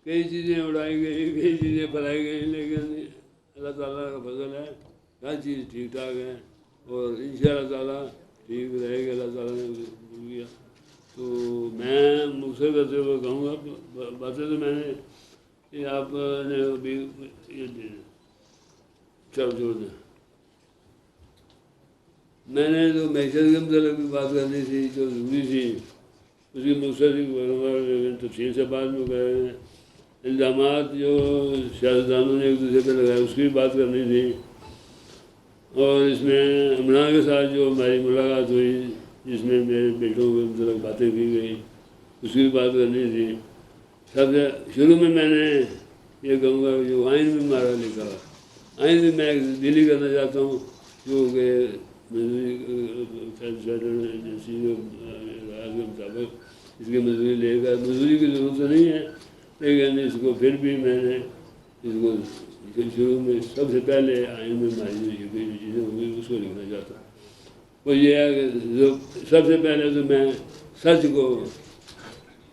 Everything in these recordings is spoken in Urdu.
کئی چیزیں اڑائی گئی، کئی چیزیں بنائی گئی، لیکن اللہ تعالیٰ کا فضل ہے ہر چیز ٹھیک ٹھاک ہے، اور انشاءاللہ تعالیٰ ٹھیک رہے گا۔ اللہ تعالیٰ نے بول گیا تو میں مقصد کرتے ہوئے کہوں گا، باتیں تو میں نے یہ آپ نے ابھی یہ چل چھوڑ دیں، میں نے جو معیشت کے متعلق بھی بات کرنی تھی جو ضروری تھی، اس کی مقصد ہی کروں گا، لیکن تفصیل سے بعد میں کہہ رہے ہیں۔ الزامات جو سیاستدانوں نے ایک دوسرے پہ لگائے اس کی بھی بات کرنی تھی، اور اس میں عمران کے ساتھ جو ہماری ملاقات ہوئی جس میں میرے بیٹوں کے متعلق باتیں کی گئی اس کی بھی بات کرنی تھی۔ سب سے شروع میں نے یہ کہوں گا جو آئین میں ہمارا لکھا ہوا آئین بھی میں تبدیلی کرنا چاہتا ہوں، جو کہ فیڈرل ایجنسی کے مطابق اس کی مزدوری لے گا۔ مزدوری کی ضرورت تو نہیں ہے، لیکن اس کو پھر بھی میں نے اس کو شروع میں سب سے پہلے آئین میں ہماری جو چیزیں ہوں گی اس کو لکھنا چاہتا ہوں۔ وہ یہ ہے کہ سب سے پہلے تو میں سچ کو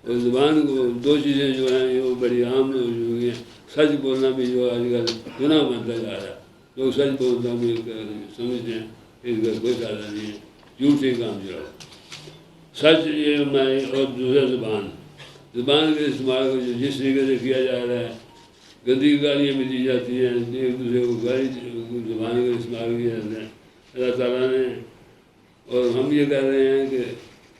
اور زبان کو، دو چیزیں جو ہیں وہ بڑی عام ہو چکی ہیں۔ سچ بولنا بھی جو آج کل گناہ بنتا جا رہا ہے، لوگ سچ بولنا بھی سمجھتے ہیں اس کا کوئی فائدہ نہیں ہے، جھوٹ سے کام چلاؤ۔ سچ یہ ہماری، اور دوسرا زبان کے استعمال کو جس طریقے سے کیا جا رہا ہے، گندی گالیاں بھی دی جاتی ہیں، ایک دوسرے کو گالی زبان کا استعمال کیا جاتا ہے۔ اللہ تعالیٰ نے، اور ہم یہ کہہ رہے ہیں کہ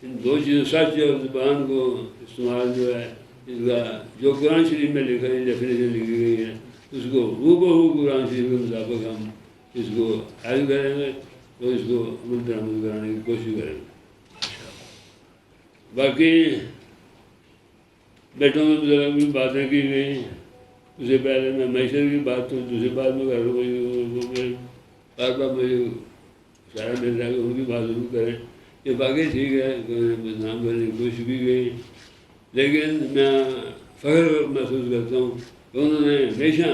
ان دو چیزوں سچ اور زبان کو استعمال جو ہے اس کا جو قرآن شریف میں لکھا ہے، ڈیفینیشن لکھی گئی ہے، اس کو ہو قرآن شریف کے مطابق ہم اس کو حل کریں گے اور اس کو عمل درآمد کرانے کی کوشش کریں گے۔ باقی بیٹوں کے متعلق بھی باتیں کی گئی، اس سے پہلے میں معیشت کی بات تو دوسری بات میں کر رہا ہوں، بار بار مجھے اشارہ مل رہا ہے کہ ان کی بات ضرور کریں۔ یہ باقی ٹھیک ہے، نام کرنے کی کوشش کی گئی، لیکن میں فخر محسوس کرتا ہوں کہ انہوں نے ہمیشہ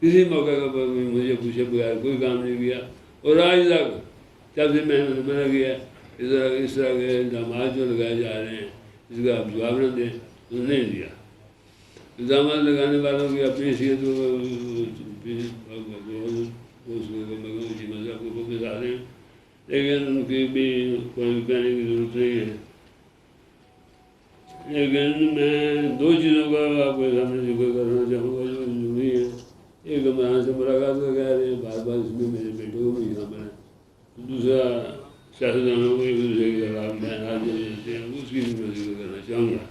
کسی موقع پر مجھے پوچھے بغیر کوئی کام نہیں کیا، اور آج تک جب سے میں نے منع کیا اس طرح کے الزامات جو لگائے جا رہے ہیں اس کا آپ جواب نہ دیں، انہوں نے نہیں دیا۔ الزامات لگانے والوں کی اپنی حیثیت مذہب کو بتا رہے ہیں، لیکن ان کی بھی کوئی کہنے کی ضرورت نہیں ہے۔ لیکن میں دو چیزوں کا آپ کے سامنے ذکر کرنا چاہوں گا جو ضروری ہے۔ ایک عمران سے ملاقات کا کہہ رہے ہیں، بار بار اس میں میرے بیٹوں کو بھی شامل ہے۔ دوسرا سیاستدانوں کو ایک دوسرے کے خلاف بیانات جو دیتے ہیں اس کی بھی میں ذکر کرنا چاہوں گا۔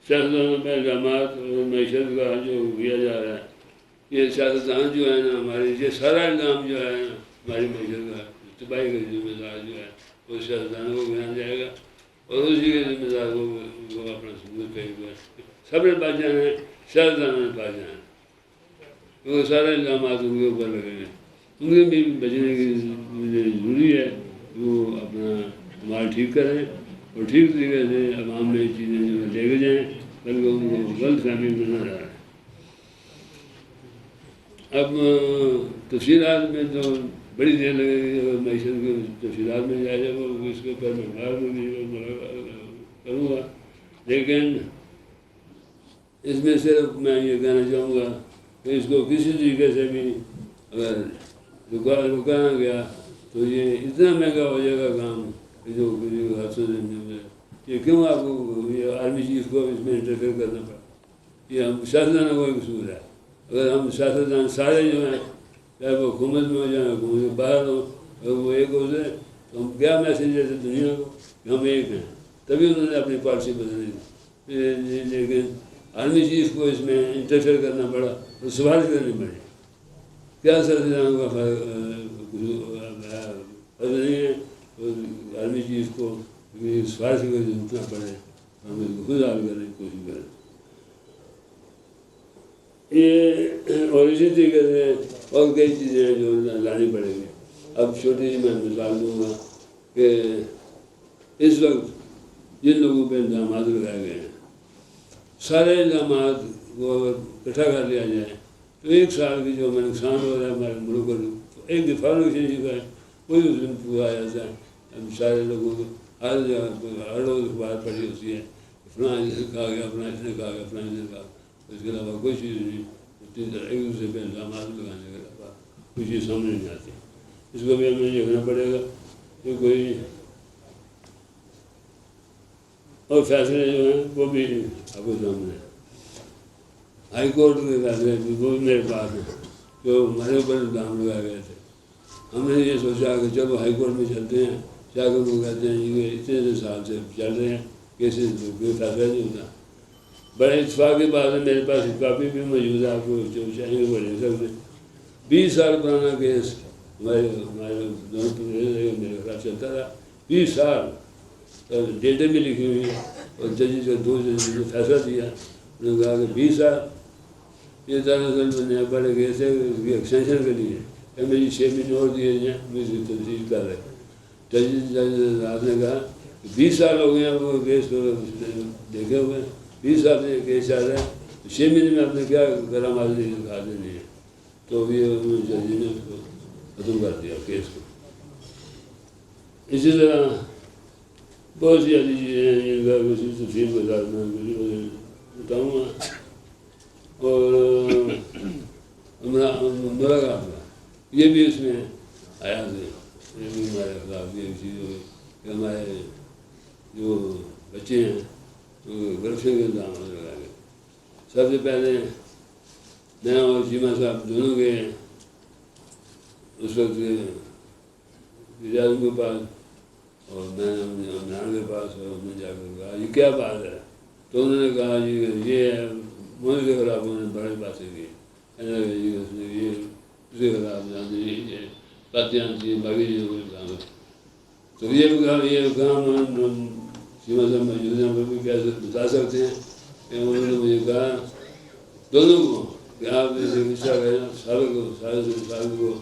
سیاستدانوں پہ الزامات اور معیشت کا جو کیا جا رہا ہے، یہ سیاستدان جو ہے نا ہمارے، یہ سارا الزام جو ہے نا ہماری معیشت کا تباہی کا ذمہ دار جو ہے وہ سیاستدانوں کو گرانا جائے گا، اور اسی کے ذمہ دار کو اپنا ثبوت پہ سب نے بچ جانا ہے، سیاستدانوں نے بچ جانا ہے، کیونکہ سارے الزامات ان کے اوپر لگیں گے۔ ان کے بھی بچنے کی ضروری ہے، وہ اپنا مال ٹھیک کریں اور ٹھیک طریقے سے عوام میں چیزیں جو لے کے جائیں، بلکہ ان کو غلط فہمی میں نہ رہا ہے۔ اب تفصیلات میں تو بڑی دیر لگے گی، اگر معیشت کی تفصیلات میں جائے وہ اس کے اوپر میں بعد میں کروں گا، لیکن اس میں صرف میں یہ کہنا چاہوں گا کہ اس کو کسی طریقے سے بھی اگر رکا نہ گیا تو یہ اتنا مہنگا ہو جائے گا کام کہ جو کسی کو حادثہ میں یہ کیوں آپ کو یہ آرمی چیف کو اس میں انٹرفیئر کرنا پڑا، یہ ہم سیاستدانوں کا قصور ہے۔ اگر ہم سیاستدان سارے جو ہیں چاہے وہ حکومت میں ہو جائیں حکومت کے باہر ہو، اگر وہ ایک ہو جائے تو ہم کیا میسیج دیتے دنیا کو کہ ہم ایک ہیں، تبھی انہوں نے اپنی پالیسی بدلی تھی۔ لیکن آرمی چیف کو اس میں انٹرفیئر کرنا پڑا تو سوال کرنے پڑے، کیا سیاستدانوں کا فرض نہیں ہے آرمی چیف کو سوال سے جھوٹنا پڑے، ہم اس کو خود حل کرنے کی کوشش کریں۔ یہ اور اسی طریقے سے اور کئی چیزیں ہیں جو لانی پڑیں گی۔ اب چھوٹی سی میں مثال دوں گا کہ اس وقت جن لوگوں پہ الزامات لگائے گئے ہیں، سارے الزامات کو اگر اکٹھا کر لیا جائے تو ایک سال کی جو ہمیں نقصان ہو رہا ہے ہمارے ملک کو، ایک دفعہ کا ہے وہی اس میں پورا آ جاتا ہے۔ ہم سارے لوگوں کو ہر جگہ ہر روز اخبار پڑھی ہوتی ہے، فلاں اس نے کہا گیا، فلاں اس نے کہا گیا، فلاں اس نے کہا، اس کے علاوہ کوئی چیز نہیں، ایک دوسرے پہ الزامات لگانے کے علاوہ کوئی چیز سامنے نہیں آتی. اس کو بھی ہمیں دیکھنا پڑے گا کہ کوئی اور فیصلے جو ہیں وہ بھی آپ کو سامنے ہیں. ہائی کورٹ کے فیصلے وہ بھی میرے پاس ہیں جو ہمارے اوپر الزام لگائے گئے تھے. ہم نے یہ سوچا کہ چلو ہائی کورٹ میں چلتے ہیں، جا کر وہ کہتے ہیں کہ اتنے سال سے چل رہے ہیں کیسز، کوئی فیصلہ نہیں ہوتا. بڑے اتفاق کی بات ہے، میرے پاس کاپی بھی موجود ہے، آپ کو جو چاہیں وہ لے سکتے ہیں. 20 سال پرانا کیس ہمارے دونوں میرے خلاف چلتا تھا. 20 سال ڈیٹیں بھی لکھی ہوئی ہیں، اور ججز جو 2 ججز نے فیصلہ دیا، انہوں نے کہا کہ 20 سال. یہ دراصل میں نے بڑے کیس ہے ایکسٹینشن کے لیے مجھے 6 مہینے اور دیے جائیں، مجھے تنظیم کر رہے. جج آپ نے کہا کہ 20 سال ہو گئے ہیں وہ کیس کو دیکھے ہوئے ہیں، 20 سال سے کیس چل رہا ہے، 6 مہینے میں آپ نے کیا کرم آدمی دکھا دینی ہے. تو یہ جج نے اس کو ختم کر دیا کیس کو. اسی طرح بہت سی ایسی چیزیں ہیں جن کا کسی تفصیل بتاؤں گا. اور ملاقات کا یہ بھی اس میں آیا تھا، یہ بھی ہمارے خلاف یہ چیز ہوئی کہ ہمارے جو بچے ہیں کرپشن کے الزام لگائے گئے. سب سے پہلے میں اور چیمہ صاحب دونوں گئے اس وقت اعظم کے پاس، اور میں نے عمران کے پاس، اور ہم نے جا کر کہا یہ کیا بات ہے. تو انہوں نے کہا جی یہ ملک کے خلاف انہوں نے بڑی باتیں کی، اس نے یہ اس کے خلاف یہ قاتیان تھی، باقی چیزوں کو کام. تو یہ کام چیمہ صاحب موجود ہیں، وہ بھی کیسے بتا سکتے ہیں کہ انہوں نے مجھے کہا دونوں کو کہ آپ اسے اس طرح کہنا سارے کو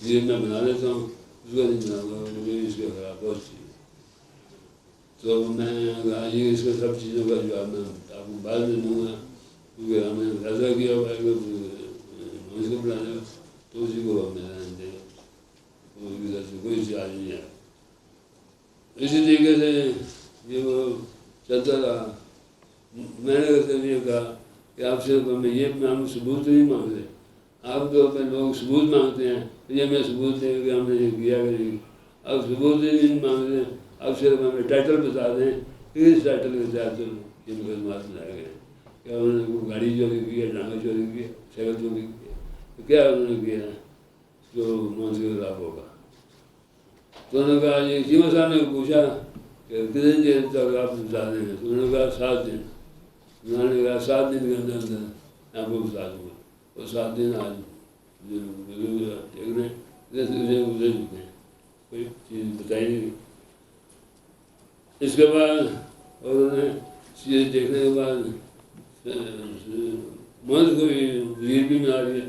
یہ میں بنا لیتا ہوں، اس کو نہیں بناؤں گا، مجھے اس کے خلاف بہت چیز. تو میں نے کہا جی اس کے سب چیزوں کا جواب میں آپ کو بعد میں دوں گا، کیونکہ ہم نے فیصلہ کیا ہوا ہے کہ اس کو بنانے کا، تو اسی کو ہمیں رہنے دے گا، اس کی طرف سے کوئی چارج نہیں آیا. اسی طریقے سے یہ وہ چلتا رہا. میں نے یہ کہا کہ آپ سے ہمیں یہ ہم ثبوت نہیں مانگتے، آپ تو اپنے لوگ ثبوت مانگتے ہیں، یہ میں ثبوت دیں کہ ہم نے یہ کیا کہ نہیں. آپ ثبوت نہیں مانگتے، آپ صرف ہمیں ٹائٹل بتا دیں کہ اس ٹائٹل کے تحت یہ مقدمات بنائے گئے ہیں. کیا انہوں نے کوئی گاڑی چوری کی ہے، ڈانگا چوری کی ہے، سائیکل چوری کی ہے، تو کیا انہوں نے کیا ہے جو منصف کے خلاف ہوگا. تو انہوں نے کہا جی چیمہ صاحب نے پوچھا کہ کتنے دن تک آپ بتا دیں گے. تو انہوں نے کہا 7 دن. انہوں نے کہا 7 دن کے اندر اندر میں آپ کو بتا دوں گا. اور 7 دن آج دیکھنے گزر چکے ہیں، کوئی چیز بتائی نہیں. اس کے بعد اور انہوں نے چیز دیکھنے کے بعد مرد کو بھی وزیر بھی بنا دیا.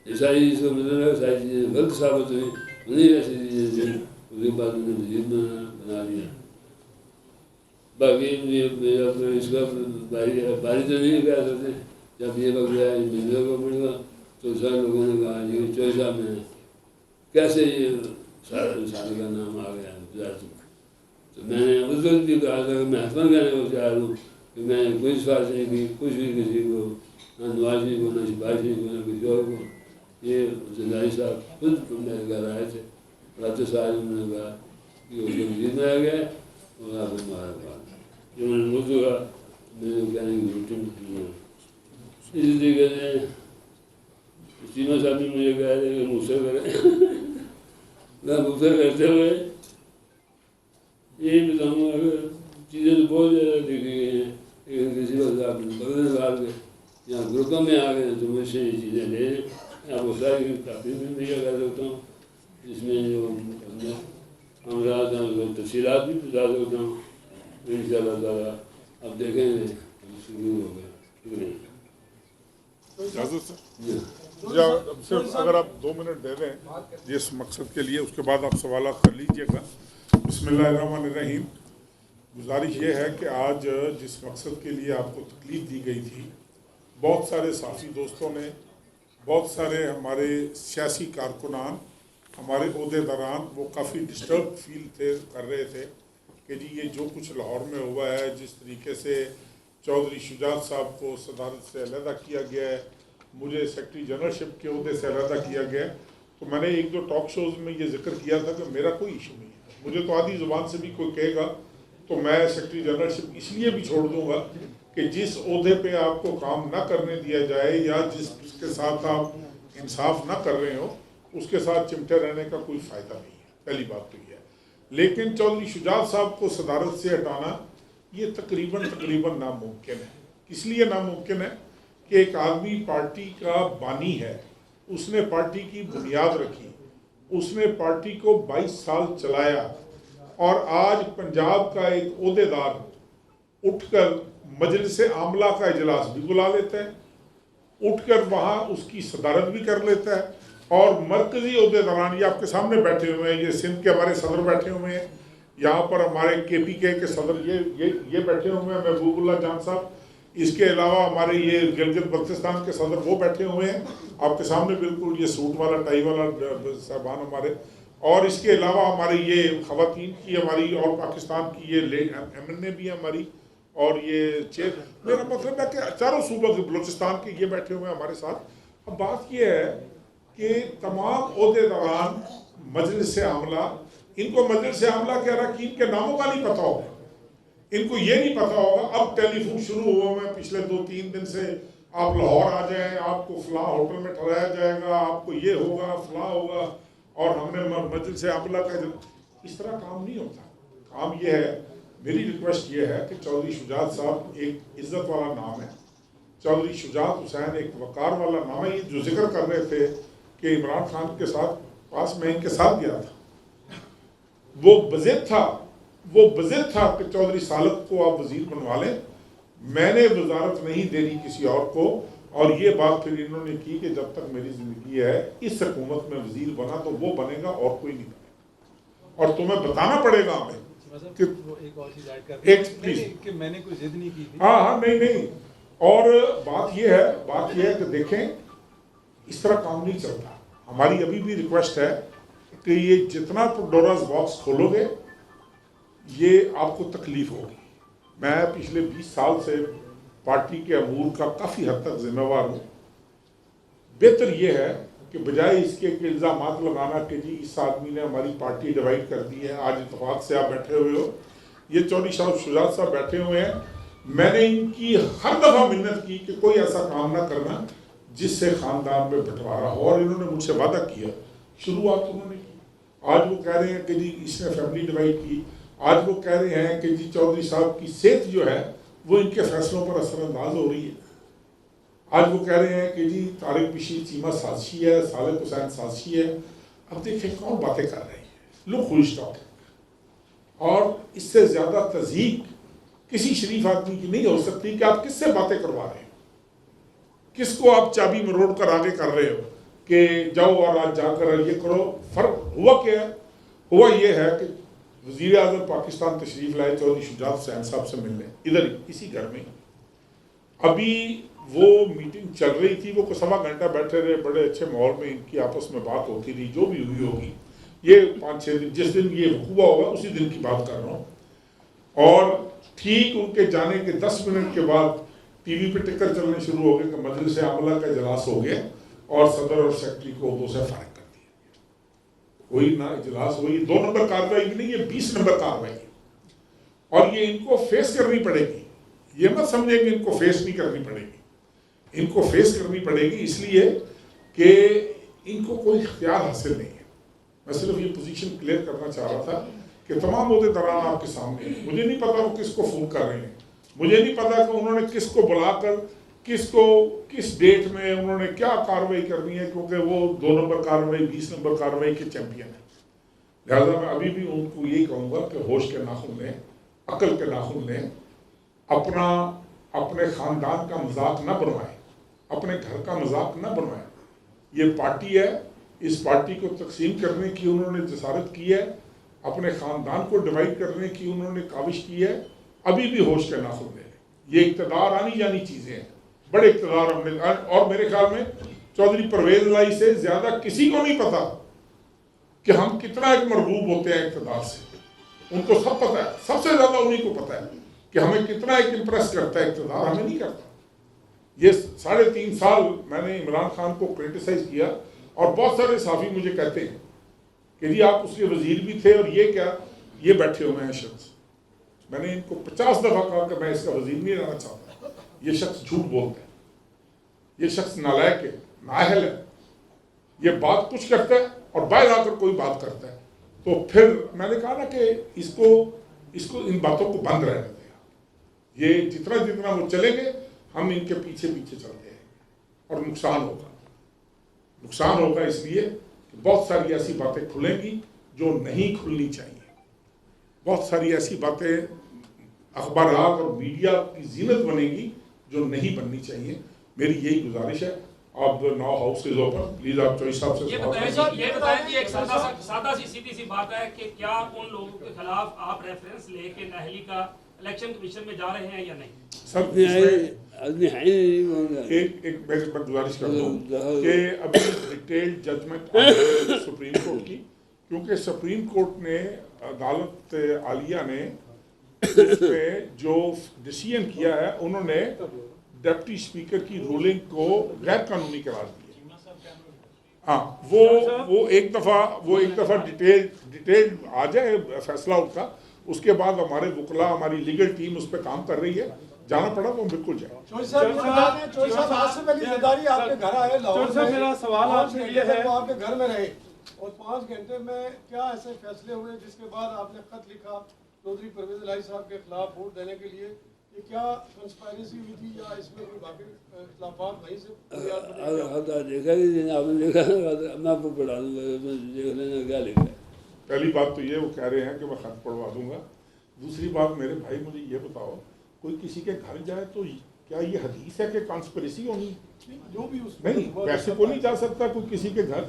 یہ ساری چیز کو مطلب ساری چیزیں غلط ثابت ہوئی، انہیں ایسی چیزیں تھیں، اس کے بعد انہیں وزیر بنا دیا. باقی اس کا باری تو نہیں کہہ سکتے. جب یہ وقت آیا ملنے کو پڑے گا تو سب لوگوں نے کہا یہ چوہے صاحب میں کیسے یہ سارا انسان کا نام آ گیا وزارت میں. تو میں نے اس وقت بھی کہا تھا کہ میں حتمن کہنے کو تیار ہوں کہ میں نے کوئی سفارش نہیں کی کچھ بھی کسی کو، نہ نواز شریف کو، نہ شہباز شریف کو، نہ کسی اور کو. یہ زرداری صاحب خود میرے گھر آئے تھے، رات سال انہوں نے کہا کہ اس کو وزیر بنایا گیا اور آپ کو مارا گیا. جو میں نے مجھ کہا میں نے کہنے کی ضرورت نہیں. اسی طریقے سے چیمہ صاحب نے مجھے کہا تھا کہ مجھ سے کریں. میں مجھ سے کرتے ہوئے یہی بتاؤں گا کہ چیزیں تو بہت زیادہ دیکھی گئی ہیں، لیکن کسی وقت آپ بدل نکال کے یہاں گروپوں میں آ گئے تو مجھ سے یہ چیزیں لے لیں. آپ کو ساری کافی بھی میں یہ کہہ سکتا ہوں، جس میں جو ہم رہا تھا تفصیلات بھی بتا سکتا ہوں. ان شاء اللہ تعالیٰ اب دیکھیں گے شروع ہو گئے. شکریہ. اجازت سر صرف اگر آپ 2 منٹ دے دیں جس مقصد کے لیے، اس کے بعد آپ سوالات کر لیجیے گا. بسم اللہ الرحمن الرحیم. گزارش یہ ہے کہ آج جس مقصد کے لیے آپ کو تکلیف دی گئی تھی، بہت سارے صحافی دوستوں نے، بہت سارے ہمارے سیاسی کارکنان ہمارے عہدیداران وہ کافی ڈسٹرب فیل کر رہے تھے کہ جی یہ جو کچھ لاہور میں ہوا ہے، جس طریقے سے چودھری شجاعت صاحب کو صدارت سے علیحدہ کیا گیا ہے، مجھے سیکرٹری جنرل شپ کے عہدے سے علیحدہ کیا گیا ہے، تو میں نے ایک دو ٹاک شوز میں یہ ذکر کیا تھا کہ میرا کوئی ایشو نہیں ہے. مجھے تو آدھی زبان سے بھی کوئی کہے گا تو میں سیکرٹری جنرل شپ اس لیے بھی چھوڑ دوں گا کہ جس عہدے پہ آپ کو کام نہ کرنے دیا جائے یا جس کے ساتھ آپ انصاف نہ کر رہے ہو اس کے ساتھ چمٹے رہنے کا کوئی فائدہ نہیں ہے. پہلی بات تو یہ ہے. لیکن چودھری شجاعت صاحب کو صدارت سے ہٹانا یہ تقریباً ناممکن ہے. اس لیے ناممکن ہے کہ ایک آدمی پارٹی کا بانی ہے، اس نے پارٹی کی بنیاد رکھی، اس نے پارٹی کو 22 سال چلایا، اور آج پنجاب کا ایک عہدیدار اٹھ کر مجلس عاملہ کا اجلاس بھی بلا لیتا ہے، اٹھ کر وہاں اس کی صدارت بھی کر لیتا ہے، اور مرکزی عہدیداران یہ آپ کے سامنے بیٹھے ہوئے ہیں، یہ سندھ کے ہمارے صدر بیٹھے ہوئے ہیں، یہاں پر ہمارے KPK کے صدر یہ بیٹھے ہوئے ہیں، محبوب اللہ جان صاحب، اس کے علاوہ ہمارے یہ گلگت بلتستان کے صدر وہ بیٹھے ہوئے ہیں آپ کے سامنے بالکل یہ سوٹ والا ٹائی والا صاحبان ہمارے، اور اس کے علاوہ ہماری یہ خواتین کی ہماری اور پاکستان کی یہ MNA بھی ہماری، اور یہ میرا مطلب ہے کہ چاروں صوبوں کے بلوچستان کے یہ بیٹھے ہوئے ہیں ہمارے ساتھ. اب بات یہ ہے کہ تمام عہدیداران مجلس عاملہ، ان کو مجلس عاملہ کے اراکین کے ناموں کا نہیں پتہ ہوگا، ان کو یہ نہیں پتا ہوگا. اب ٹیلی فون شروع ہوا میں پچھلے 2-3 دن سے، آپ لاہور آ جائیں، آپ کو فلاں ہوٹل میں ٹھہرایا جائے گا، آپ کو یہ ہوگا فلاں ہوگا، اور ہم نے مجلس عاملہ کا اس طرح کام نہیں ہوتا. کام یہ ہے، میری ریکویسٹ یہ ہے کہ چودھری شجاعت صاحب ایک عزت والا نام ہے، چودھری شجاعت حسین ایک وقار والا نام ہے. یہ جو ذکر کر رہے تھے کہ عمران خان کے ساتھ پاس میں ان کے ساتھ گیا تھا، وہ بضد تھا کہ چودھری سالک کو آپ وزیر بنوا لیں، میں نے وزارت نہیں دینی کسی اور کو. اور یہ بات پھر انہوں نے کی کہ جب تک میری زندگی ہے اس حکومت میں وزیر بنا تو وہ بنے گا اور کوئی نہیں بنے گا، اور تمہیں بتانا پڑے گا ہمیں کہ ایک اور چیز ایڈ کر دیں کہ میں نے کوئی ضد نہیں کی تھی. ہاں نہیں. اور بات یہ ہے کہ دیکھیں اس طرح کام نہیں چلتا. ہماری ابھی بھی ریکویسٹ ہے کہ یہ جتنا ڈوراز باکس کھولو گے یہ آپ کو تکلیف ہوگی. میں پچھلے 20 سال سے پارٹی کے امور کا کافی حد تک ذمہ وار ہوں. بہتر یہ ہے کہ بجائے اس کے الزامات لگانا کہ جی اس آدمی نے ہماری پارٹی ڈیوائڈ کر دی ہے، آج اتفاق سے آپ بیٹھے ہوئے ہو، یہ چودھری شجاعت صاحب بیٹھے ہوئے ہیں، میں نے ان کی ہر دفعہ منت کی کہ کوئی ایسا کام نہ کرنا جس سے خاندان میں بٹوارا ہو، اور انہوں نے مجھ سے وعدہ کیا، شروعات انہوں نے کی. آج وہ کہہ رہے ہیں کہ جی اس نے فیملی ڈیوائڈ کی، آج وہ کہہ رہے ہیں کہ جی چودھری صاحب کی صحت جو ہے وہ ان کے فیصلوں پر اثر انداز ہو رہی ہے. آج وہ کہہ رہے ہیں کہ جی طارق بشیر چیمہ سازشی ہے، صالح حسین سازشی ہے. اب دیکھیں کون باتیں کر رہے ہیں، لوگ خوش ٹاک، اور اس سے زیادہ تصدیق کسی شریف آدمی کی نہیں ہو سکتی کہ آپ کس سے باتیں کروا رہے ہیں، کس کو آپ چابی مروڑ کر آگے کر رہے ہو کہ جاؤ اور آج جا کر یہ کرو. فرق ہوا کیا ہے؟ ہوا یہ ہے کہ وزیر اعظم پاکستان تشریف لائے چودھری شجاعت حسین صاحب سے ملنے، ادھر ہی اسی گھر میں. ابھی وہ میٹنگ چل رہی تھی، وہ 1.25 گھنٹہ بیٹھے رہے، بڑے اچھے ماحول میں ان کی آپس میں بات ہوتی رہی، جو بھی ہوئی ہوگی. یہ 5-6 دن جس دن یہ ہوا ہوگا اسی دن کی بات کر رہا ہوں. اور ٹھیک ان کے جانے کے 10 منٹ کے بعد ٹی وی پہ ٹکر چلنے شروع ہو گئے کہ مجلس عاملہ کا اجلاس ہو گیا اور صدر اور سیکرٹری کو عہدوں سے فارغ کر دیا. وہی نہ اجلاس ہوئی، 2 نمبر کارروائی کی نہیں، یہ 20 نمبر کارروائی ہے، اور یہ ان کو فیس کرنی پڑے گی. یہ مت سمجھیں کہ ان کو فیس نہیں کرنی پڑے گی، ان کو فیس کرنی پڑے گی، اس لیے کہ ان کو کوئی اختیار حاصل نہیں ہے. میں صرف یہ پوزیشن کلیئر کرنا چاہ رہا تھا کہ تمام عہدیداران آپ کے سامنے ہیں. مجھے نہیں پتا وہ کس کو فون کر رہے ہیں، مجھے نہیں پتا کہ انہوں نے کس کو بلا کر کس کو کس ڈیٹ میں انہوں نے کیا کارروائی کرنی ہے، کیونکہ وہ 2 نمبر کارروائی 20 نمبر کارروائی کے چیمپئن ہیں. لہٰذا میں ابھی بھی ان کو یہی کہوں گا کہ ہوش کے ناخن لیں، عقل کے ناخن لیں، اپنے خاندان کا مذاق نہ بنوائیں، اپنے گھر کا مذاق نہ بنوائیں. یہ پارٹی ہے، اس پارٹی کو تقسیم کرنے کی انہوں نے جسارت کی ہے، اپنے خاندان کو ڈیوائڈ کرنے کی انہوں نے کاوش کی ہے. ابھی بھی ہوش کے ناخن لیں. یہ اقتدار آنی جانی چیزیں ہیں، بڑے اقتدار ہم نے، اور میرے خیال میں چودھری پرویز لائی سے زیادہ کسی کو نہیں پتا کہ ہم کتنا ایک مرغوب ہوتے ہیں اقتدار سے. ان کو سب پتہ ہے, سب سے زیادہ انہیں کو پتہ ہے کہ ہمیں کتنا ایک امپریس کرتا ہے اقتدار, ہمیں نہیں کرتا. یہ 3.5 سال میں نے عمران خان کو کرٹیسائز کیا اور بہت سارے صحافی مجھے کہتے ہیں کہ جی آپ اس کے وزیر بھی تھے اور یہ کیا, یہ بیٹھے ہوئے ہیں شخص. میں نے ان کو 50 دفعہ کہا کہ میں اس کا وزیر نہیں رہنا چاہتا. یہ شخص جھوٹ بولتا ہے, یہ شخص نالائق ہے, نااہل ہے, یہ بات کچھ کرتا ہے اور باہر آ کر کوئی بات کرتا ہے. تو پھر میں نے کہا نا کہ اس کو ان باتوں کو بند رہنے دیں. یہ جتنا وہ چلیں گے ہم ان کے پیچھے چلتے ہیں اور نقصان ہوگا اس لیے کہ بہت ساری ایسی باتیں کھلیں گی جو نہیں کھلنی چاہیے. بہت ساری ایسی باتیں اخبارات اور میڈیا کی زینت بنے گی جو نہیں بننی چاہیے. میری یہی گزارش ہے. آپ 9 ہاؤس کے ذوق پر پلیز آپ چوئی صاحب سے یہ بتائیں جی, ایک سادہ سی سیدھی سی بات ہے کہ کیا ان لوگوں کے خلاف آپ ریفرنس لے کے نااہلی کا الیکشن کمیشن میں جا رہے ہیں یا نہیں؟ سر ایک گزارش کر دوں کہ ابھی ڈیٹیل ججمنٹ سپریم کورٹ کی, کیونکہ سپریم کورٹ نے عدالت عالیہ نے اس میں جو ڈیسیژن کیا ہے, انہوں نے ڈپٹی اسپیکر کی رولنگ کو غیر قانونی قرار دیا. ہاں وہ ایک دفعہ ڈیٹیل آ جائے فیصلہ ان کا, اس کے بعد ہمارے وکلا, ہماری لیگل ٹیم اس پہ کام کر رہی ہے. جانا پڑا تو ہم بالکل جائیں. چوئی صاحب آج سے پہلی زرداری آپ کے گھر آئے لاہور میں, میرا سوال آپ سے یہ ہے, وہ آپ کے گھر میں رہے اور 5 گھنٹے میں کیا ایسے فیصلے ہوئے جس کے بعد آپ نے خط لکھا چودھری پرویز الہی صاحب کے خلاف ووٹ دینے کے لیے؟ یہ کیا کنسپائریسی ہوئی تھی یا اس میں کوئی باقی اختلافات وہیں سے دیکھا کہ آپ نے دیکھا, میں آپ کو پڑھا دوں گا, دیکھ لینا کیا لکھا ہے. پہلی بات تو یہ وہ کہہ رہے ہیں کہ میں خط پڑھوا دوں گا. دوسری بات میرے بھائی مجھے یہ بتاؤ, کوئی کسی کے گھر جائے تو کیا یہ حدیث ہے کہ کانسپریسی ہونی؟ جو بھی اس نہیں, ویسے کو نہیں جا سکتا کوئی کسی کے گھر.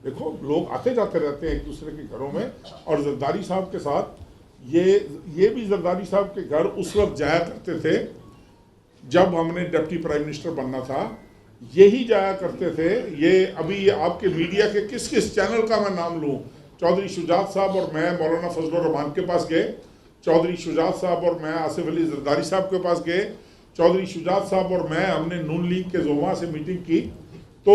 دیکھو لوگ آتے جاتے رہتے ہیں ایک دوسرے کے گھروں میں, اور زرداری صاحب کے ساتھ یہ بھی زرداری صاحب کے گھر اس وقت جایا کرتے تھے جب ہم نے ڈپٹی پرائم منسٹر بننا تھا, یہی جایا کرتے تھے. یہ ابھی آپ کے میڈیا کے کس چینل کا میں نام لوں, چودھری شجاعت صاحب اور میں مولانا فضل الرحمان کے پاس گئے, چودھری شجاعت صاحب اور میں آصف علی زرداری صاحب کے پاس گئے, چودھری شجاعت صاحب اور میں ہم نے نون لیگ کے زوما سے میٹنگ کی. تو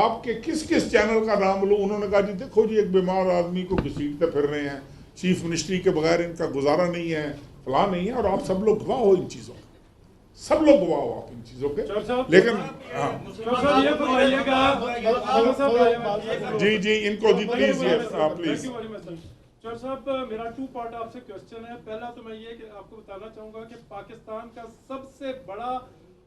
آپ کے کس چینل کا نام لوں؟ انہوں نے کہا جی دیکھو جی ایک بیمار آدمی کو گھسیٹتے پھر رہے ہیں, چیف منسٹری کے بغیر ان کا گزارا نہیں ہے, فلاں نہیں ہے, اور آپ سب لوگ گواہ ہو ان چیزوں کے, سب لوگ گواہ ہو آپ ان چیزوں کے. لیکن جی ان کو جی پلیز. چور صاحب میرا 2 پارٹ آپ سے کوشچن ہے. پہلا تو میں یہ کہ آپ کو بتانا چاہوں گا کہ پاکستان کا سب سے بڑا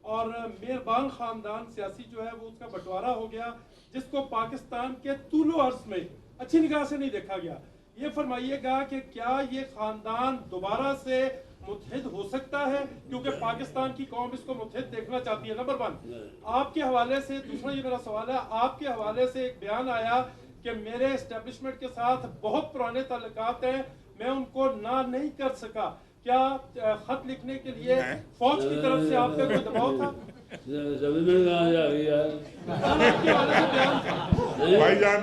اور مہربان خاندان سیاسی جو ہے وہ اس کا بٹوارا ہو گیا, جس کو پاکستان کے طول و عرض میں اچھی نگاہ سے نہیں دیکھا گیا. یہ فرمائیے گا کہ کیا یہ خاندان دوبارہ سے متحد ہو سکتا ہے, کیونکہ پاکستان کی قوم اس کو متحد دیکھنا چاہتی ہے. نمبر 1 آپ کے حوالے سے. دوسرا یہ میرا سوال ہے, آپ کے حوالے سے ایک بیان آیا کہ میرے اسٹیبلشمنٹ کے ساتھ بہت پرانے تعلقات ہیں, میں ان کو نہ نہیں کر سکا. کیا خط لکھنے کے لیے فوج کی طرف سے آپ کا کوئی دباؤ تھا؟ بھائی جان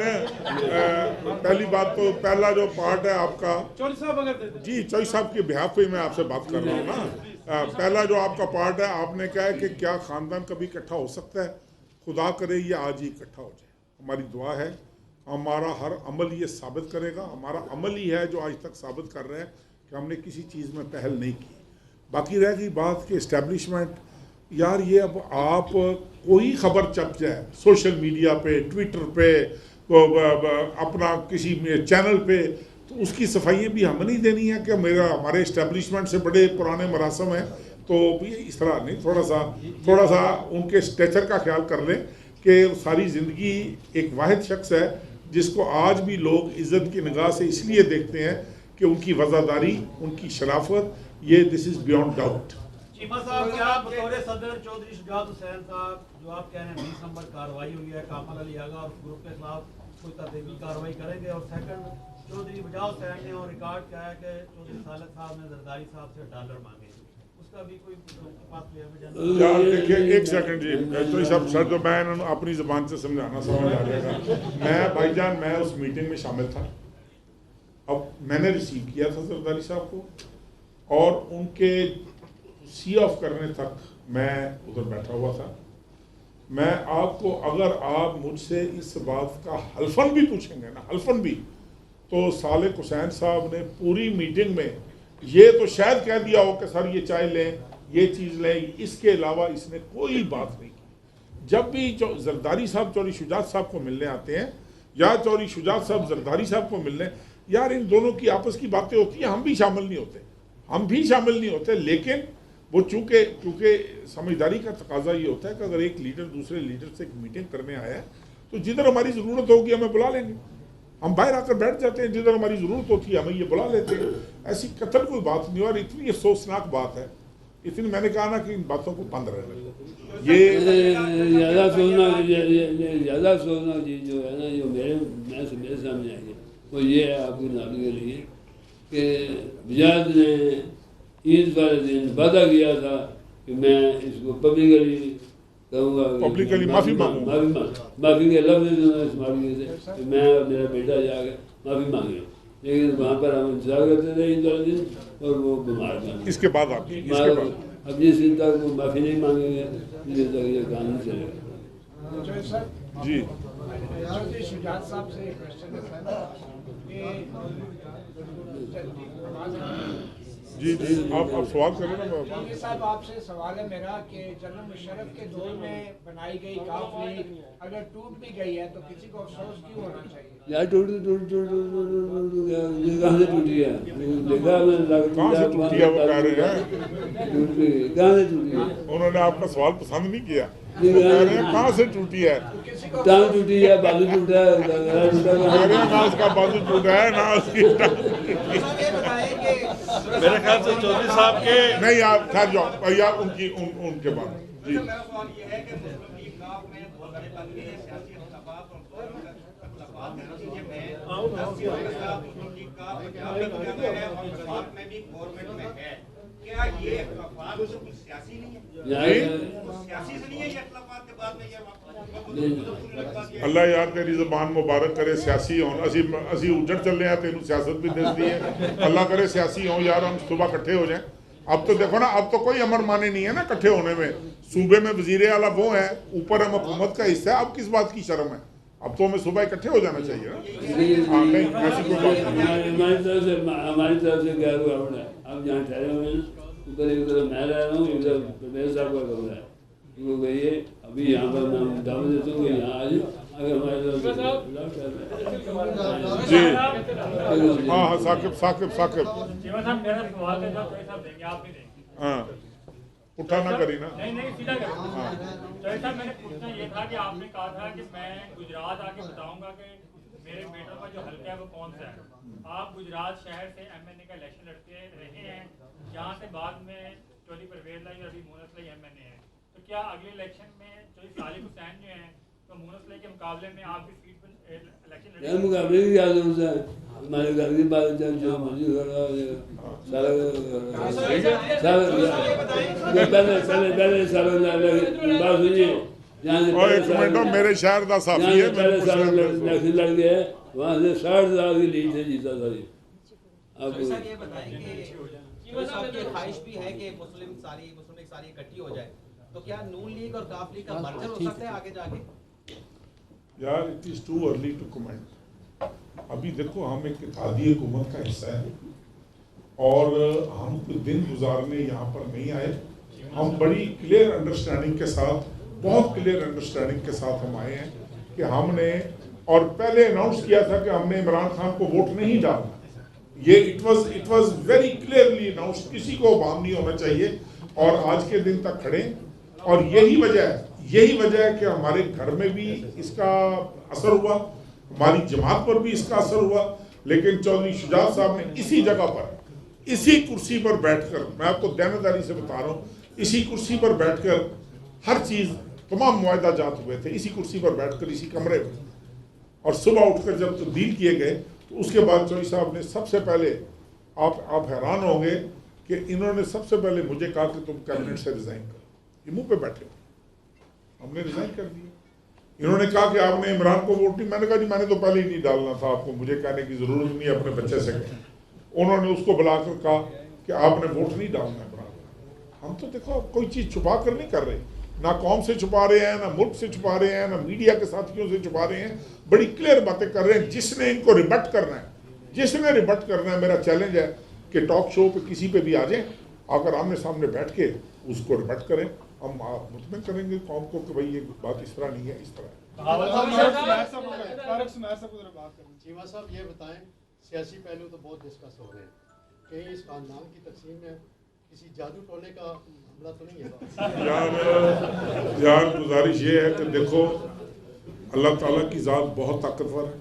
پہلی بات تو پہلا جو پارٹ ہے آپ کا, چوری صاحب اگر جی چوئی صاحب کے بہاف پہ میں آپ سے بات کر رہا ہوں نا. پہلا جو آپ کا پارٹ ہے, آپ نے کہا ہے کہ کیا خاندان کبھی اکٹھا ہو سکتا ہے. خدا کرے یہ آج ہی اکٹھا ہو جائے. ہماری دعا ہے, ہمارا ہر عمل یہ ثابت کرے گا. ہمارا عمل ہی ہے جو آج تک ثابت کر رہے ہیں کہ ہم نے کسی چیز میں پہل نہیں کی. باقی رہ گئی بات کہ اسٹیبلشمنٹ, یار یہ اب آپ کوئی خبر چپ جائے سوشل میڈیا پہ, ٹویٹر پہ, اپنا کسی چینل پہ, تو اس کی صفائییں بھی ہمیں نہیں دینی ہے کہ ہمارے اسٹیبلشمنٹ سے بڑے پرانے مراسم ہیں. تو اس طرح نہیں, تھوڑا سا ان کے اسٹیچر کا خیال کر لیں کہ ساری زندگی ایک واحد شخص ہے جس کو آج بھی لوگ عزت کی نگاہ سے اس لیے دیکھتے ہیں کہ ان کی وفاداری, ان کی شرافت, یہ دس از بیانڈ ڈاؤٹ. چیمہ صاحب کیا بطور صدر چودھری شجاعت حسین صاحب جو آپ کہہ رہے ہیں 20 نمبر کارروائی ہوئی ہے, کامل علی آغا اور گروپ کے خلاف کوئی ترتیبی کارروائی کریں گے؟ اور سیکنڈ, چودھری بجاؤ حسین نے اور ریکارڈ کیا ہے کہ چودھری خالد صاحب نے زرداری صاحب سے $ مانگے, اس کا بھی کوئی دیکھیے ایک سیکنڈ جی چوئی صاحب, سر تو میں اپنی زبان سے سمجھانا سمجھ آ جائے گا. میں بھائی جان میں اس میٹنگ میں شامل تھا, اب میں نے ریسیو کیا تھا زرداری صاحب کو اور ان کے سی آف کرنے تک میں ادھر بیٹھا ہوا تھا. میں آپ کو اگر آپ مجھ سے اس بات کا حلفاً بھی پوچھیں گے نا, حلفاً بھی, تو صالح حسین صاحب نے پوری میٹنگ میں یہ تو شاید کہہ دیا ہو کہ سر یہ چائے لیں, یہ چیز لیں, اس کے علاوہ اس نے کوئی بات نہیں کی. جب بھی زرداری صاحب چودھری شجاعت صاحب کو ملنے آتے ہیں یا چودھری شجاعت صاحب زرداری صاحب کو ملنے, یار ان دونوں کی آپس کی باتیں ہوتی ہیں, ہم بھی شامل نہیں ہوتے, لیکن وہ چونکہ سمجھداری کا تقاضا یہ ہوتا ہے کہ اگر ایک لیڈر دوسرے لیڈر سے ایک میٹنگ کرنے آیا ہے تو جدھر ہماری ضرورت ہوگی ہمیں بلا لیں گے, ہم باہر آ کر بیٹھ جاتے ہیں, جدھر ہماری ضرورت ہوتی ہے ہمیں یہ بلا لیتے ہیں. ایسی قطعاً کوئی بات نہیں. اور اتنی افسوسناک بات ہے, اتنی میں نے کہا نا کہ ان باتوں کو بند رہنا. یہ زیادہ سوچنا چیز جو ہے نا, جو میرے سامنے آئی ہے وہ یہ ہے آپ کی ناظرین کے لیے کہ بجاج نے عید والے دن وعدہ کیا تھا کہ میں اس کو پبلکلی کہوں گا, پبلکلی معافی مانگوں, معافی کے لفظ استعمال کیے تھے کہ میں اور میرا بیٹا جا کے معافی مانگے, لیکن وہاں پر ہم انتظار کرتے تھے عید والے دن اور وہ بیمار تھا. اس کے بعد آپ اب جس دن تک وہ معافی نہیں مانگیں گے اس دن تک یہ کام نہیں چلے گا. جی چودھری شجاعت صاحب سے ایک کوشچن جی آپ سوال کریں نا. چودھری صاحب آپ سے سوال ہے میرا کہ جنرل مشرف کے دور میں بنائی گئی کاف لیگ اگر ٹوٹ بھی گئی ہے تو کسی کو افسوس کیوں ہونا چاہیے؟ یار کہاں سے ٹوٹی ہے, کہاں سے ٹوٹی ہے وہ کہہ رہے ہیں, کہاں سے ٹوٹی ہے, انہوں نے آپ کا سوال پسند نہیں کیا, وہ کہہ رہے ہیں کہاں سے ٹوٹی ہے, ٹانگ ٹوٹی ہے, بازو ٹوٹا ہے, کہہ رہے ہیں نہ اس کا بازو ٹوٹا ہے نہ اس کی میرے خیال سے چودھری صاحب کے نہیں. آپ ٹھہر جاؤ یا ان کے بعد. جی میرا سوال یہ ہے کہ مسلم لیگ کاف میں بہت بڑے تنگی ہے, سیاسی اختلافات اور اختلافات کے نتیجے میں 10 سال کے ساتھ مسلم لیگ کاف پنجاب میں دنیا میں ہے اور وفاق میں بھی گورنمنٹ میں ہے. کیا یہ اختلافات کچھ سیاسی نہیں ہے؟ سیاسی سے نہیں ہے یہ اختلافات کے بعد میں یہ اللہ یار تیری زبان مبارک کرے سیاسی ہون, اسی اجڑ چل رہے ہیں, تینوں سیاست بھی دستی ہے, اللہ کرے سیاسی ہوں یار, ہم صبح کٹھے ہو جائیں. اب تو دیکھو نا, اب تو کوئی امر مانے نہیں ہے نا کٹھے ہونے میں. صوبے میں وزیر اعلیٰ وہ ہیں, اوپر ہم حکومت کا حصہ ہے, اب کس بات کی شرم ہے, اب تو ہمیں صبح اکٹھے ہو جانا چاہیے نا. ہاں نہیں ایسی کوئی بات نہیں. ہماری طرف سے کیا رکاوٹ ہے, آپ جہاں ٹھہرے ہوئے ہیں ادھر ایک طرف میں رہ رہا ہوں, ادھر پرویز صاحب کا کمرہ ہے, وہ کہیے ابھی یہاں پر میں دعوت دیتا ہوں کہ یہاں آ جائیں اگر ہمارے طرف جی ہاں ہاں ثاقب ہاں اٹھا نہ کری نا. نہیں سیدھا صاحب میں نے پوچھنا یہ تھا کہ آپ نے کہا تھا کہ میں گجرات آ کے بتاؤں گا کہ میرے بیٹا کا جو حلقہ ہے وہ کون سا ہے. آپ گجرات شہر سے ایم این اے کا الیکشن لڑتے رہے ہیں, جہاں سے بعد میں چودھری پرویز لائی اور ابھی مونس لائی ایم این اے ہے, تو کیا اگلے الیکشن میں چودھری صالح حسین جو ہیں تو مونس لائی کے مقابلے میں آپ کی سیٹ پر الیکشن لڑیں گے؟ مقابلے کی کیا ضرورت ہے, ہمارے گھر کی بات جو مرضی کر رہا ہو پہلے بات سنیے, ایک منٹ میرے شہر کا صافی ہے, الیکشن لڑ گئے وہاں سے 60,000 کی لیڈ سے جیتا تھا. آپ یہ بتائیں کہ صاحب کی خواہش بھی ہے کہ مسلم لیگ ساری اکٹھی ہو جائے, تو کیا نون لیگ اور کاف لیگ کا مرجر ہو سکتا ہے آگے جا کے؟ یار it is too early to comment. ابھی دیکھو ہم ایک اتحادی حکومت کا حصہ ہے اور ہم کوئی دن گزارنے یہاں پر نہیں آئے. ہم بڑی کلیئر انڈرسٹینڈنگ کے ساتھ, بہت کلیئر انڈرسٹینڈنگ کے ساتھ ہم آئے ہیں کہ ہم نے, اور پہلے اناؤنس کیا تھا کہ ہم نے عمران خان کو ووٹ نہیں ڈالنا. یہ it was very clearly announce, کسی کو بام نہیں ہونا چاہیے, اور آج کے دن تک کھڑے. اور یہی وجہ ہے کہ ہمارے گھر میں بھی اس کا اثر ہوا, ہماری جماعت پر بھی اس کا اثر ہوا. لیکن چودھری شجاعت صاحب نے اسی جگہ پر, اسی کرسی پر بیٹھ کر, میں آپ کو دیانتداری سے بتا رہا ہوں, اسی کرسی پر بیٹھ کر ہر چیز, تمام معاہدہ جات ہوئے تھے اسی کرسی پر بیٹھ کر, اسی کمرے میں. اور صبح اٹھ کر جب تبدیل کیے گئے تو اس کے بعد چودھری صاحب نے سب سے پہلے, آپ حیران ہوں گے کہ انہوں نے سب سے پہلے مجھے کہا کہ تم کیبنٹ سے ریزائن کرو. یہ منہ پہ بیٹھے, ہم نے ریزائن کر دیا. انہوں نے کہا کہ آپ نے عمران کو ووٹ نہیں. میں نے کہا جی میں نے تو پہلے ہی نہیں ڈالنا تھا, آپ کو مجھے کہنے کی ضرورت نہیں ہے, اپنے بچے سے کہیں. انہوں نے اس کو بلا کر کہا کہ آپ نے ووٹ نہیں ڈالنا عمران کو. ہم تو دیکھو کوئی چیز چھپا کر نہیں کر رہے, نہ قوم سے چھپا رہے ہیں, نہ ملک سے چھپا رہے ہیں, نہ میڈیا کے ساتھیوں سے چھپا رہے ہیں. بڑی کلیئر باتیں کر رہے ہیں. جس نے ان کو ریبٹ کرنا ہے, جس نے ریبٹ کرنا ہے, میرا چیلنج ہے کہ ٹاک شو پہ کسی پہ بھی آ جائیں, آ کر آمنے سامنے بیٹھ کے اس کو ریبٹ کریں. ہم مطمئن کریں گے قوم کو کہ بھائی یہ بات اس طرح نہیں ہے, اس طرح ہے. چیمہ صاحب یہ بتائیں, سیاسی پہلو تو بہت ڈسکس ہو رہے ہیں, کہیں اس خاندان کی تقسیم میں کسی جادو ٹولے کا حملہ تو نہیں ہے؟ یار گزارش یہ ہے کہ دیکھو اللہ تعالیٰ کی ذات بہت طاقتور ہے.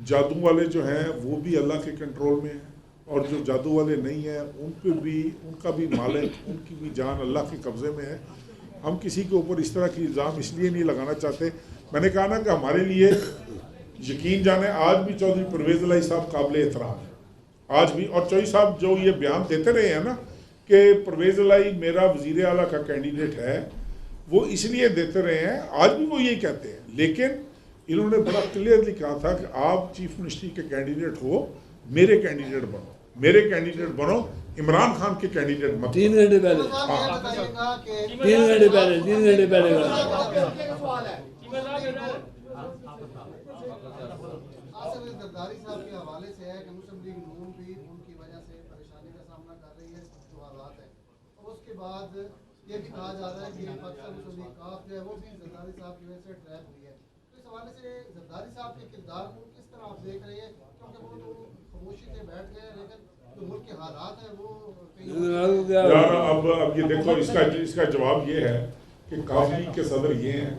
جادو والے جو ہیں وہ بھی اللہ کے کنٹرول میں ہیں, اور جو جادو والے نہیں ہیں ان پہ بھی, ان کا بھی مالک, ان کی بھی جان اللہ کے قبضے میں ہے. ہم کسی کے اوپر اس طرح کی الزام اس لیے نہیں لگانا چاہتے. میں نے کہا نا کہ ہمارے لیے یقین جانے آج بھی چودھری پرویز الہی صاحب قابل احترام ہے, آج بھی. اور چودھری صاحب جو یہ بیان دیتے رہے ہیں نا کہ پرویز الہی میرا وزیر اعلیٰ کا کینڈیڈیٹ ہے, وہ اس لیے دیتے رہے ہیں, آج بھی وہ یہی کہتے ہیں. لیکن انہوں نے بڑا کلیئرلی کہا تھا کہ آپ چیف منسٹری کے کینڈیڈیٹ ہو, میرے کینڈیڈیٹ بنو, میرے کینڈیڈیٹ بنو, عمران خان کے کینڈیڈیٹ مت. 3 گھنٹے پہلے 3 گھنٹے پہلے 3 گھنٹے پہلے زرداری صاحب کے حوالے سے ہے کہ مسلم لیگ نون بھی ان کی وجہ سے پریشانی کا سامنا کر رہی ہے, جو حالات ہے. اور اس کے بعد یہ بھی کہا جا رہا ہے کہ پاکستان مسلم لیگ کاف جو ہے وہ بھی زرداری صاحب کی وجہ سے ٹریپ ہوئی ہے. تو اس حوالے سے زرداری صاحب کے کردار کو کس طرح آپ دیکھ رہے ہیں, کیونکہ وہ تو خاموشی سے بیٹھ گئے, لیکن جو ملک کے حالات ہیں وہ یار اب یہ دیکھو اس کا جواب یہ ہے کہ کاف لیگ کے صدر یہ ہیں,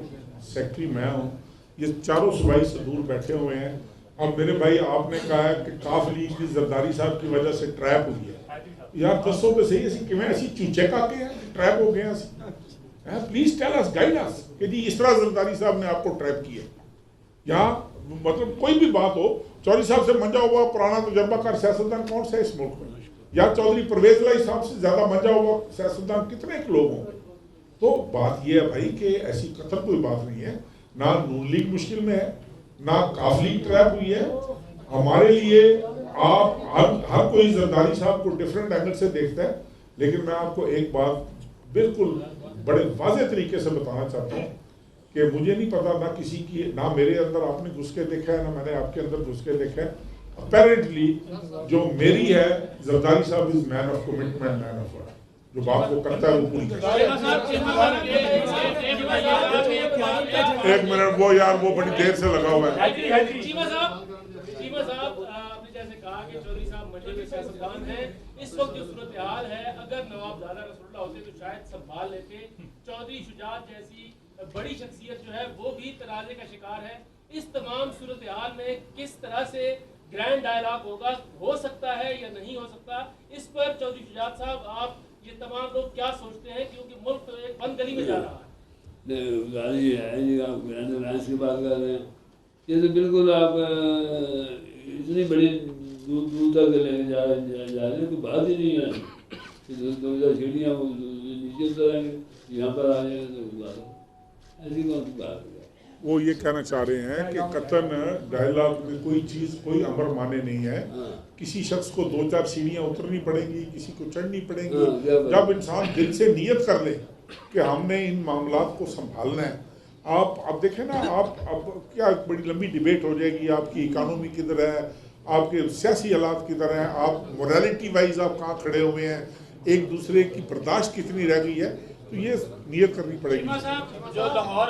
سیکٹری میں ہوں, یہ چاروں صوبائی صدور بیٹھے ہوئے ہیں. اور میرے بھائی آپ نے کہا ہے کہ کاف لیگ بھی زرداری صاحب کی وجہ سے ٹریپ ہوئی ہے. یار دسو پہ صحیح اسی کیویں اسی چوچے کا کے ہیں ٹریپ ہو گئے ہیں اسی. Please tell us guide us کہ جی اس طرح زرداری صاحب نے آپ کو ٹریپ کیا. یہاں مطلب کوئی بھی بات ہو, چودھری صاحب سے منجا ہوا پرانا تجربہ کار سیاستدان کون سے اس ملک میں, یا چودھری پرویز الہی صاحب سے زیادہ منجا ہوا سیاستدان کتنے لوگ ہوں. تو بات یہ ہے بھائی کہ ایسی قطر کوئی بات نہیں ہے. نہ نون لیگ مشکل میں ہے, نہ کاف لیگ ٹریپ ہوئی ہے. ہمارے لیے آپ ہر کوئی زرداری صاحب کو ڈیفرنٹ اینگل سے دیکھتا ہے, لیکن میں آپ کو ایک بات بالکل بڑے واضح طریقے سے بتانا چاہتا ہوں کہ مجھے نہیں پتا نہ کسی کی, نہ میرے اندر آپ نے گھس کے دیکھا ہے, نہ میں نے آپ کے اندر گھس کے دیکھا ہے. اپیرنٹلی جو میری ہے, زرداری صاحب is man of commitment, man of work. جو بات وہ کرتا ہے وہ پوری کرتا ہے. ایک منٹ, وہ یار وہ بڑی دیر سے لگا ہوا ہے. چیمہ صاحب آپ نے جیسے کہا کہ چودھری صاحب منجے ہوئے سیاستدان ہیں, اس وقت جو صورتحال ہے اگر نواب زادہ رسول اللہ ہوتے تو شاید سنبھال لیتے. چودھری شجاعت جیسی بڑی شخصیت جو ہے وہ بھی تنازع کا شکار ہے. اس تمام صورتحال میں کس طرح سے گرینڈ ڈائلاگ ہوگا, ہو سکتا ہے یا نہیں ہو سکتا, اس پر چودھری شجاعت صاحب آپ یہ تمام لوگ کیا سوچتے ہیں, کیونکہ ملک تو ایک بند گلی میں جا رہا ہے. یہ ہے جی آپ گرینڈ الائنس کی بات کر رہے ہیں, یہ تو بالکل آپ اتنی بڑی دور تک لے کے جا رہے ہیں, کوئی بات ہی نہیں ہے. 2 سیڑھیاں نیچے اتریں گے, یہاں پر آ جائیں گے تو بات ایسی کون سی بات ہے. وہ یہ کہنا چاہ رہے ہیں کہ قطن ڈائلاگ میں کوئی چیز, کوئی امر مانے نہیں ہے. کسی شخص کو 2-4 سیڑھیاں اترنی پڑیں گی, کسی کو چڑھنی پڑیں گی. جب انسان دل سے نیت کر لے کہ ہم نے ان معاملات کو سنبھالنا ہے. آپ اب دیکھیں نا, آپ اب کیا بڑی لمبی ڈیبیٹ ہو جائے گی, آپ کی اکانومی کدھر ہے, آپ کے سیاسی حالات کدھر ہیں, آپ مورالٹی وائز آپ کہاں کھڑے ہوئے ہیں, ایک دوسرے کی برداشت کتنی رہ گئی ہے. تو یہ نیت کرنی پڑے گی. جو لاہور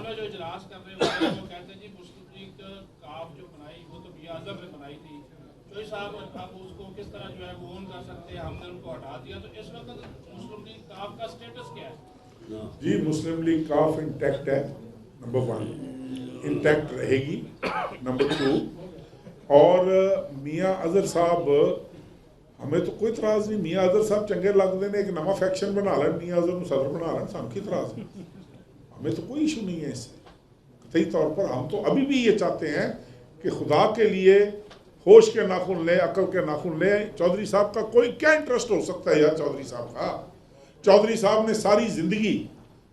میں جو اجلاس کر رہے ہیں وہ کہتے ہیں جی مسلم لیگ کاف جو بنائی وہ تو میاں اعظم نے بنائی تھی, چودھری صاحب اب اس کو کس طرح جو ہے وہ اون کر سکتے ہیں, ہم نے ان کو ہٹا دیا. تو اس وقت مسلم لیگ کاف کا سٹیٹس کیا ہے؟ جی مسلم لیگ کاف انٹیکٹ ہے, نمبر 1 انٹیکٹ رہے گی. نمبر 2 اور میاں اظہر صاحب, ہمیں تو کوئی اعتراض نہیں, میاں اظہر صاحب چنگے لگتے ہیں, ایک نواں فیکشن بنا لیں, میاں اظہر صدر بنا لیں, سان کی اعتراض ہے, ہمیں تو کوئی ایشو نہیں ہے اس سے. قطعی طور پر ہم تو ابھی بھی یہ چاہتے ہیں کہ خدا کے لیے ہوش کے ناخن لیں, عقل کے ناخن لیں. چودھری صاحب کا کوئی کیا انٹرسٹ ہو سکتا ہے یار, چودھری صاحب کا, چودھری صاحب نے ساری زندگی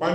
5